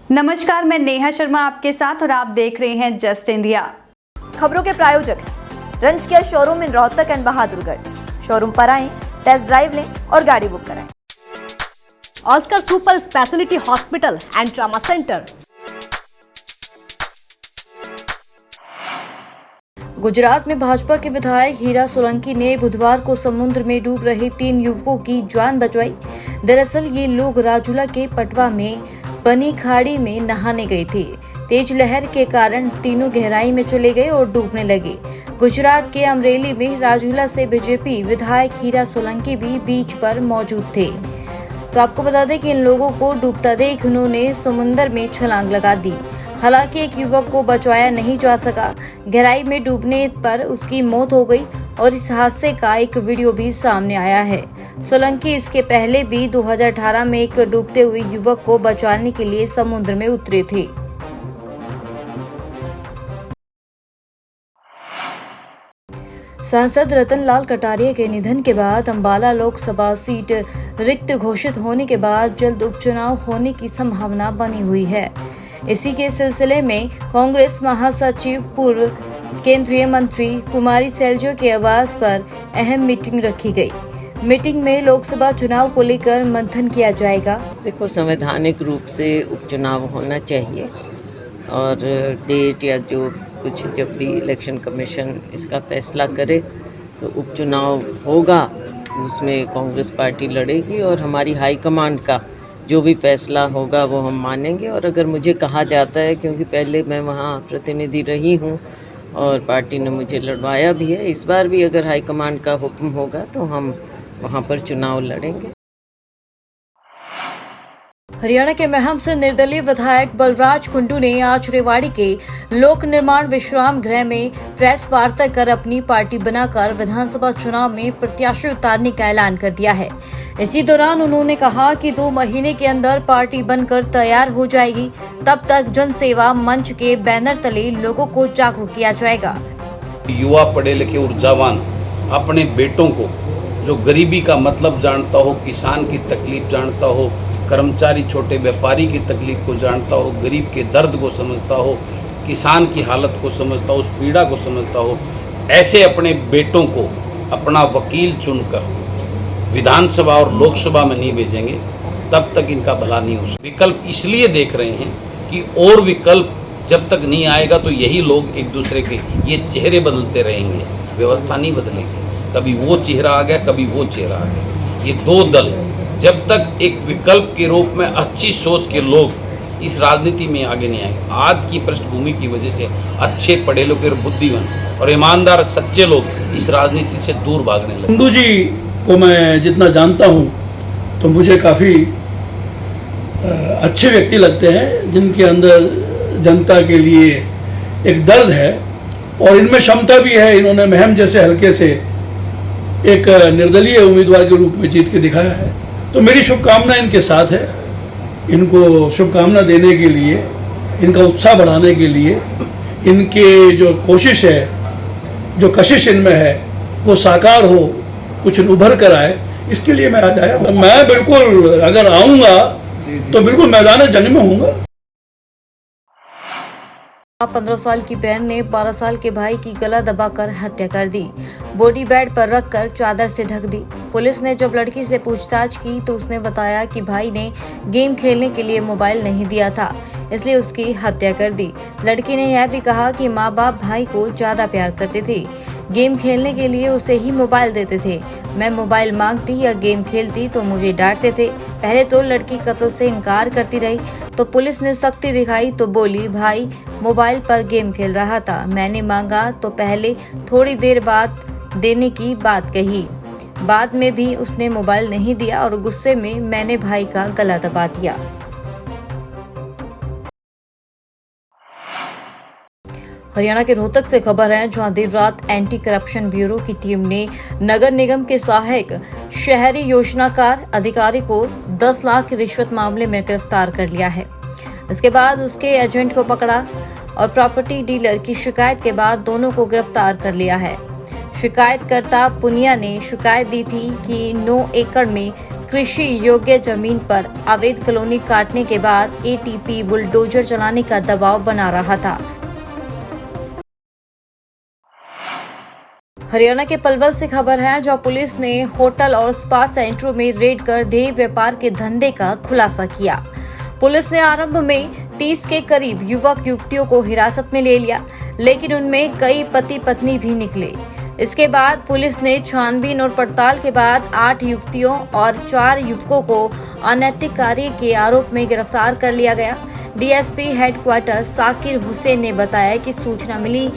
नमस्कार, मैं नेहा शर्मा आपके साथ और आप देख रहे हैं जस्ट इंडिया। खबरों के प्रायोजक हैं रंज care showroom in Rohtak and Bahadurgarh. Showroom पर आएं, टेस्ट ड्राइव लें और गाड़ी बुक कराएं। Oscar super speciality hospital and trauma centre. Gujarat में भाजपा के विधायक हीरा सोलंकी ने बुधवार को समुद्र में डूब रहे 3 युवकों की जान बचाई। दरअसल ये लोग राजूला के पटवा में बनी खाड़ी में नहाने गए थे। तेज लहर के कारण तीनों गहराई में चले गए और डूबने लगे। गुजरात के अमरेली में राजूला से बीजेपी विधायक हीरा सोलंकी भी बीच पर मौजूद थे। तो आपको बता दें कि इन लोगों को डूबता देख उन्होंने समुद्र में छलांग लगा दी। हालांकि एक युवक को बचाया नहीं जा सका। गहराई में डूबने पर उसकी मौत हो गई और इस हादसे का एक वीडियो भी सामने आया है। सोलंकी इसके पहले भी 2018 में एक डूबते हुए युवक को बचाने के लिए समुद्र में उतरे थे। सांसद रतन लाल कटारिया के निधन के बाद अंबाला लोकसभा सीट रिक्त घोषित होने के बाद जल्द उपचुनाव होने की संभावना बनी हुई है। इसी के सिलसिले में कांग्रेस महासचिव पूर्व केंद्रीय मंत्री कुमारी सैलजा के आवास पर अहम मीटिंग रखी गई। मीटिंग में लोकसभा चुनाव को लेकर मंथन किया जाएगा। देखो, संवैधानिक रूप से उपचुनाव होना चाहिए और डेट या जो कुछ जब भी इलेक्शन कमीशन इसका फैसला करे तो उपचुनाव होगा। उसमें कांग्रेस पार्टी लड़ेगी और हमारी हाईकमांड का जो भी फैसला होगा वो हम मानेंगे। और अगर मुझे कहा जाता है, क्योंकि पहले मैं वहाँ प्रतिनिधि रही हूँ और पार्टी ने मुझे लड़वाया भी है, इस बार भी अगर हाईकमांड का हुक्म होगा तो हम वहाँ पर चुनाव लड़ेंगे। हरियाणा के महम से निर्दलीय विधायक बलराज कुंडू ने आज रेवाड़ी के लोक निर्माण विश्राम गृह में प्रेस वार्ता कर अपनी पार्टी बनाकर विधानसभा चुनाव में प्रत्याशी उतारने का ऐलान कर दिया है। इसी दौरान उन्होंने कहा कि 2 महीने के अंदर पार्टी बनकर तैयार हो जाएगी। तब तक जनसेवा मंच के बैनर तले लोगों को जागरूक किया जाएगा। युवा पढ़े लिखे ऊर्जावान अपने बेटों को, जो गरीबी का मतलब जानता हो, किसान की तकलीफ जानता हो, कर्मचारी छोटे व्यापारी की तकलीफ को जानता हो, गरीब के दर्द को समझता हो, किसान की हालत को समझता हो, उस पीड़ा को समझता हो, ऐसे अपने बेटों को अपना वकील चुनकर विधानसभा और लोकसभा में नहीं भेजेंगे तब तक इनका भला नहीं हो सकता। विकल्प इसलिए देख रहे हैं कि और विकल्प जब तक नहीं आएगा तो यही लोग एक दूसरे के ये चेहरे बदलते रहेंगे, व्यवस्था नहीं बदलेगी। कभी वो चेहरा आ गया, कभी वो चेहरा आ गया। ये 2 दल जब तक एक विकल्प के रूप में अच्छी सोच के लोग इस राजनीति में आगे नहीं आएंगे। आज की पृष्ठभूमि की वजह से अच्छे पढ़े लिखे, बुद्धिमान और ईमानदार सच्चे लोग इस राजनीति से दूर भागने लगे। कुंडू जी को मैं जितना जानता हूँ तो मुझे काफ़ी अच्छे व्यक्ति लगते हैं, जिनके अंदर जनता के लिए एक दर्द है और इनमें क्षमता भी है। इन्होंने महम जैसे हल्के से एक निर्दलीय उम्मीदवार के रूप में जीत के दिखाया है। तो मेरी शुभकामना इनके साथ है। इनको शुभकामना देने के लिए, इनका उत्साह बढ़ाने के लिए, इनके जो कोशिश है, जो कशिश इनमें है वो साकार हो, कुछ उभर कर आए, इसके लिए मैं आज आया। मैं बिल्कुल अगर आऊँगा तो बिल्कुल मैदान जंग में हूँगा। 15 साल की बहन ने 12 साल के भाई की गला दबाकर हत्या कर दी। बॉडी बेड पर रखकर चादर से ढक दी। पुलिस ने जब लड़की से पूछताछ की तो उसने बताया कि भाई ने गेम खेलने के लिए मोबाइल नहीं दिया था, इसलिए उसकी हत्या कर दी। लड़की ने यह भी कहा कि माँ बाप भाई को ज्यादा प्यार करते थे, गेम खेलने के लिए उसे ही मोबाइल देते थे। मैं मोबाइल मांगती या गेम खेलती तो मुझे डांटते थे। पहले तो लड़की कत्ल से इनकार करती रही तो पुलिस ने सख्ती दिखाई तो बोली भाई मोबाइल पर गेम खेल रहा था, मैंने मांगा तो पहले थोड़ी देर बाद देने की बात कही। बाद में भी उसने मोबाइल नहीं दिया और गुस्से में मैंने भाई का गला दबा दिया। हरियाणा के रोहतक से खबर है, जहां देर रात एंटी करप्शन ब्यूरो की टीम ने नगर निगम के सहायक शहरी योजनाकार अधिकारी को 10 लाख रिश्वत मामले में गिरफ्तार कर लिया है। इसके बाद उसके एजेंट को पकड़ा और प्रॉपर्टी डीलर की शिकायत के बाद दोनों को गिरफ्तार कर लिया है। शिकायतकर्ता पुनिया ने शिकायत दी थी कि 9 एकड़ में कृषि योग्य जमीन पर अवैध कॉलोनी काटने के बाद एटीपी बुलडोजर चलाने का दबाव बना रहा था। हरियाणा के पलवल से खबर है, जहां पुलिस ने होटल और स्पा सेंटरों में रेड कर देह व्यापार के धंधे का खुलासा किया। पुलिस ने आरंभ में 30 के करीब युवक युवतियों को हिरासत में ले लिया, लेकिन उनमें कई पति पत्नी भी निकले। इसके बाद पुलिस ने छानबीन और पड़ताल के बाद 8 युवतियों और 4 युवकों को अनैतिक कार्य के आरोप में गिरफ्तार कर लिया गया। डीएसपी हेडक्वार्टर साकिर हुसैन ने बताया कि सूचना मिली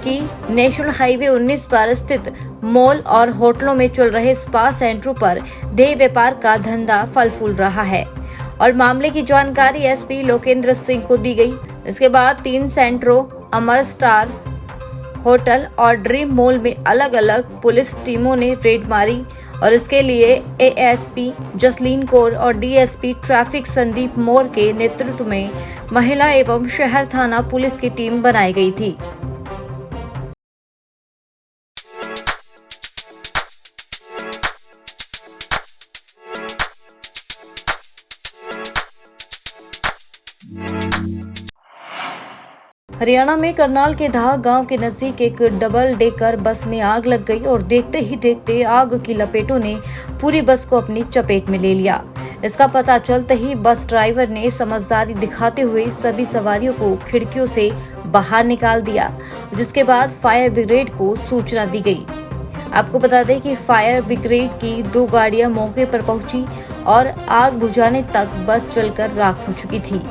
कि नेशनल हाईवे 19 पर स्थित मॉल और होटलों में चल रहे स्पा सेंटरों पर देह व्यापार का धंधा फल फूल रहा है और मामले की जानकारी एसपी लोकेंद्र सिंह को दी गई। इसके बाद 3 सेंटरों अमर स्टार होटल और ड्रीम मॉल में अलग अलग पुलिस टीमों ने रेड मारी और इसके लिए एएसपी जसलीन कौर और डीएसपी ट्रैफिक संदीप मोर के नेतृत्व में महिला एवं शहर थाना पुलिस की टीम बनाई गई थी। हरियाणा में करनाल के धाग गांव के नजदीक एक डबल डेकर बस में आग लग गई और देखते ही देखते आग की लपेटों ने पूरी बस को अपनी चपेट में ले लिया। इसका पता चलते ही बस ड्राइवर ने समझदारी दिखाते हुए सभी सवारियों को खिड़कियों से बाहर निकाल दिया, जिसके बाद फायर ब्रिगेड को सूचना दी गई। आपको बता दें कि फायर ब्रिगेड की 2 गाड़ियां मौके पर पहुंची और आग बुझाने तक बस जलकर राख हो चुकी थी।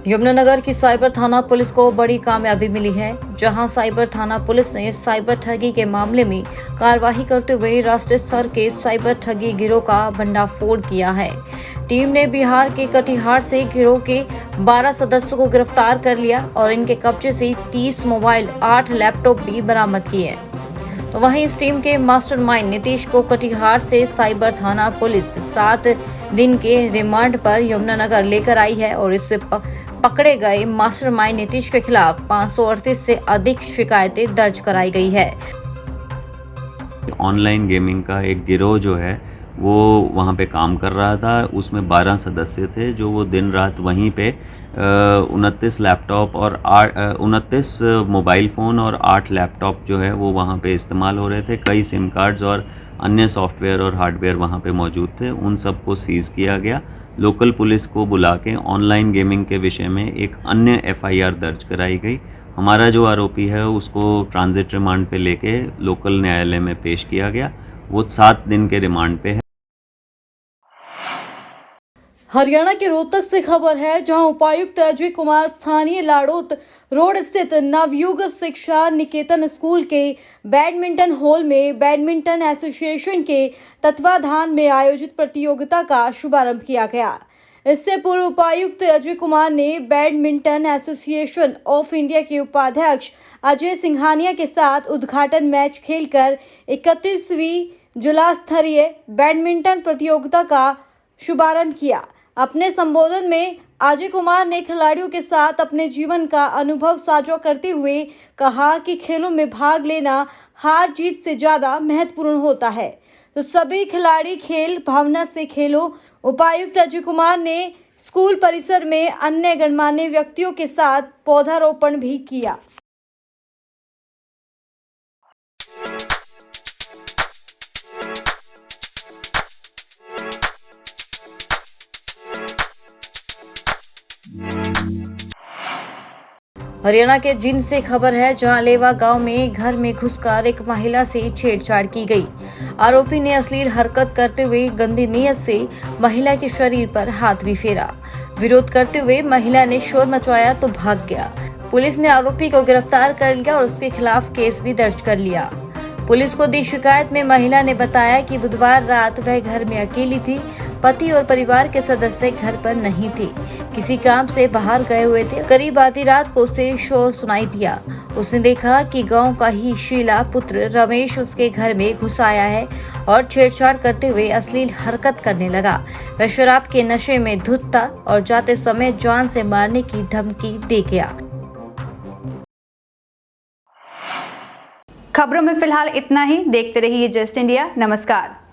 यमुनानगर की साइबर थाना पुलिस को बड़ी कामयाबी मिली है, जहां साइबर थाना पुलिस ने साइबर ठगी के मामले में कार्रवाई करते हुए राष्ट्रीय स्तर के साइबर ठगी गिरोह का भंडाफोड़ किया है। टीम ने बिहार के कटिहार से गिरोह के 12 सदस्यों को गिरफ्तार कर लिया और इनके कब्जे से 30 मोबाइल, 8 लैपटॉप भी बरामद किए। तो वहीं इस टीम के मास्टरमाइंड नीतीश को कटिहार से साइबर थाना पुलिस 7 दिन के रिमांड पर यमुनानगर लेकर आई है और इससे पकड़े गए मास्टरमाइंड नीतीश के खिलाफ 538 से अधिक शिकायतें दर्ज कराई गई है। ऑनलाइन गेमिंग का एक गिरोह जो है वो वहाँ पे काम कर रहा था। उसमें 12 सदस्य थे जो वो दिन रात वहीं पे 29 लैपटॉप और 29 मोबाइल फ़ोन और 8 लैपटॉप जो है वो वहाँ पे इस्तेमाल हो रहे थे। कई सिम कार्ड्स और अन्य सॉफ्टवेयर और हार्डवेयर वहाँ पे मौजूद थे, उन सब को सीज़ किया गया। लोकल पुलिस को बुला के ऑनलाइन गेमिंग के विषय में एक अन्य एफआईआर दर्ज कराई गई। हमारा जो आरोपी है उसको ट्रांजिट रिमांड पे लेके लोकल न्यायालय में पेश किया गया। वो 7 दिन के रिमांड पे है। हरियाणा के रोहतक से खबर है, जहां उपायुक्त अजय कुमार स्थानीय लाड़ौत रोड स्थित नवयुग शिक्षा निकेतन स्कूल के बैडमिंटन हॉल में बैडमिंटन एसोसिएशन के तत्वाधान में आयोजित प्रतियोगिता का शुभारंभ किया गया। इससे पूर्व उपायुक्त अजय कुमार ने बैडमिंटन एसोसिएशन ऑफ इंडिया के उपाध्यक्ष अजय सिंघानिया के साथ उद्घाटन मैच खेलकर 31वीं जिला स्तरीय बैडमिंटन प्रतियोगिता का शुभारंभ किया। अपने संबोधन में अजय कुमार ने खिलाड़ियों के साथ अपने जीवन का अनुभव साझा करते हुए कहा कि खेलों में भाग लेना हार जीत से ज्यादा महत्वपूर्ण होता है, तो सभी खिलाड़ी खेल भावना से खेलो। उपायुक्त अजय कुमार ने स्कूल परिसर में अन्य गणमान्य व्यक्तियों के साथ पौधारोपण भी किया। हरियाणा के जींद से खबर है, जहां लेवा गांव में घर में घुसकर एक महिला से छेड़छाड़ की गई। आरोपी ने अश्लील हरकत करते हुए गंदी नीयत से महिला के शरीर पर हाथ भी फेरा। विरोध करते हुए महिला ने शोर मचाया तो भाग गया। पुलिस ने आरोपी को गिरफ्तार कर लिया और उसके खिलाफ केस भी दर्ज कर लिया। पुलिस को दी शिकायत में महिला ने बताया कि बुधवार रात वह घर में अकेली थी। पति और परिवार के सदस्य घर पर नहीं थे, किसी काम से बाहर गए हुए थे। करीब आधी रात को उसे शोर सुनाई दिया। उसने देखा कि गांव का ही शीला पुत्र रमेश उसके घर में घुस आया है और छेड़छाड़ करते हुए अश्लील हरकत करने लगा। वह शराब के नशे में धुत था और जाते समय जान से मारने की धमकी दे गया। खबरों में फिलहाल इतना ही। देखते रहिए जस्ट इंडिया। नमस्कार।